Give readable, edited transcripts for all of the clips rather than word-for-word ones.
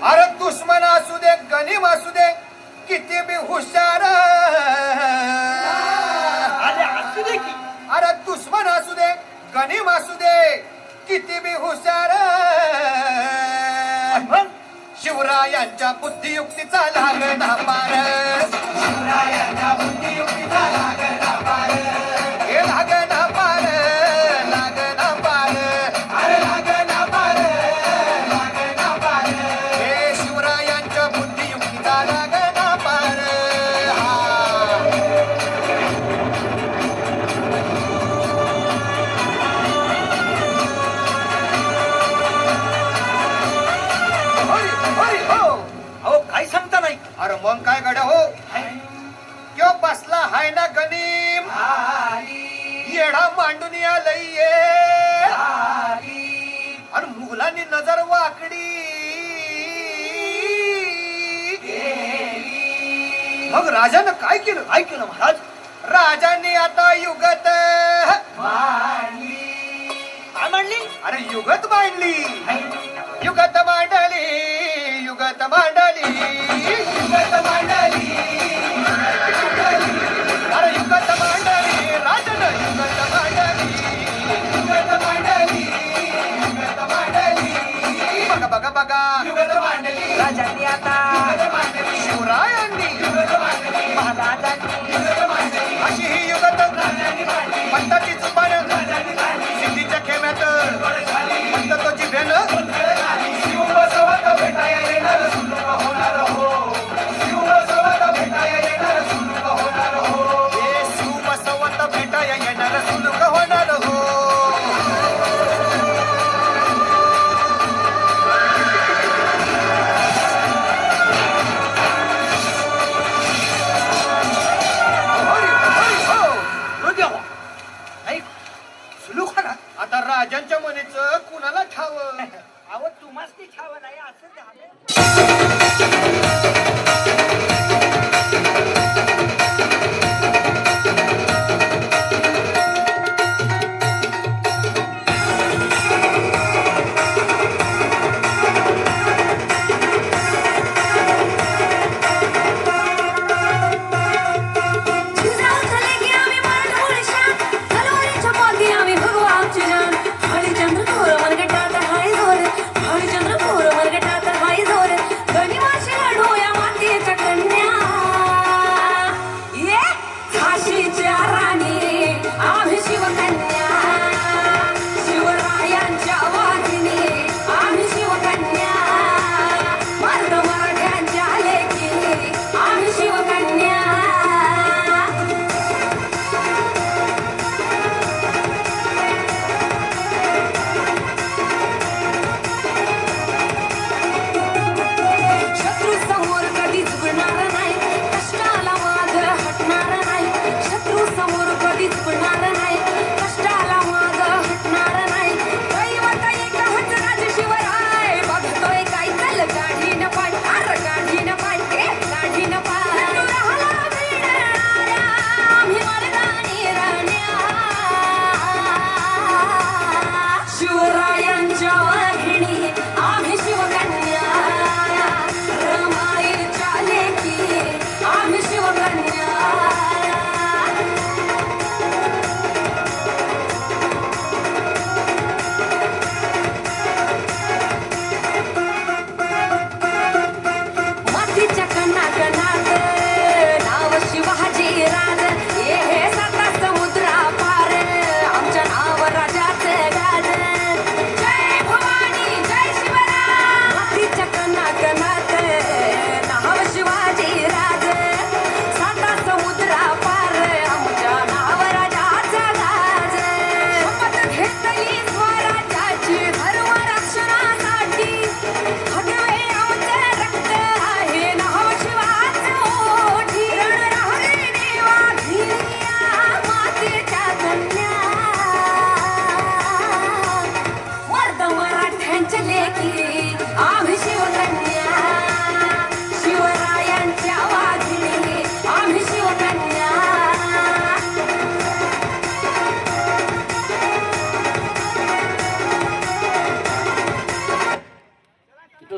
अरे दुश्मन असू दे गनीम असू दे किती बी हुशार असू दे की अरे दुश्मन असू दे गनीम असू दे किती बी हुशार शिवरायांच्या बुद्धियुक्तीचा लागना पार शिवरायांच्या बुद्धियुक्तीचा लागना पार हे लागना पार लागना पार अरे लागना पार लागना पार हे शिवरायांच्या बुद्धियुक्तीचा लागना पार काय सांगता नाही. अरे मग काय गड्या हो क्यो बसला हाय ना गनीम येडा मांडून आलंय आणि मुघलांनी नजर वाकडी मग राजानं काय केलं महाराज राजांनी आता युगत काय म्हणली अरे युगत मांडली युगत मांडली युगत मांडली युगत मांडली अरे युगत मांडली राजानं युगत मांडली युगत मांडली युगत मांडली बघा बघा बघा युगत मांडली राजांनी आता शिवरायांनी महाराजांनी अशी ही युगत पंताची चुपान सिद्धीच्या खेम्यात पंत तोची भेन शिवबसवत भेटाया येणार सुलूक होणार हो आता राजांच्या मनेच कुणाला ठाव अहो तुम्हाच ती छाव नाही असं झालं. चंद्र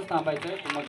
थांबायचं आहे. मग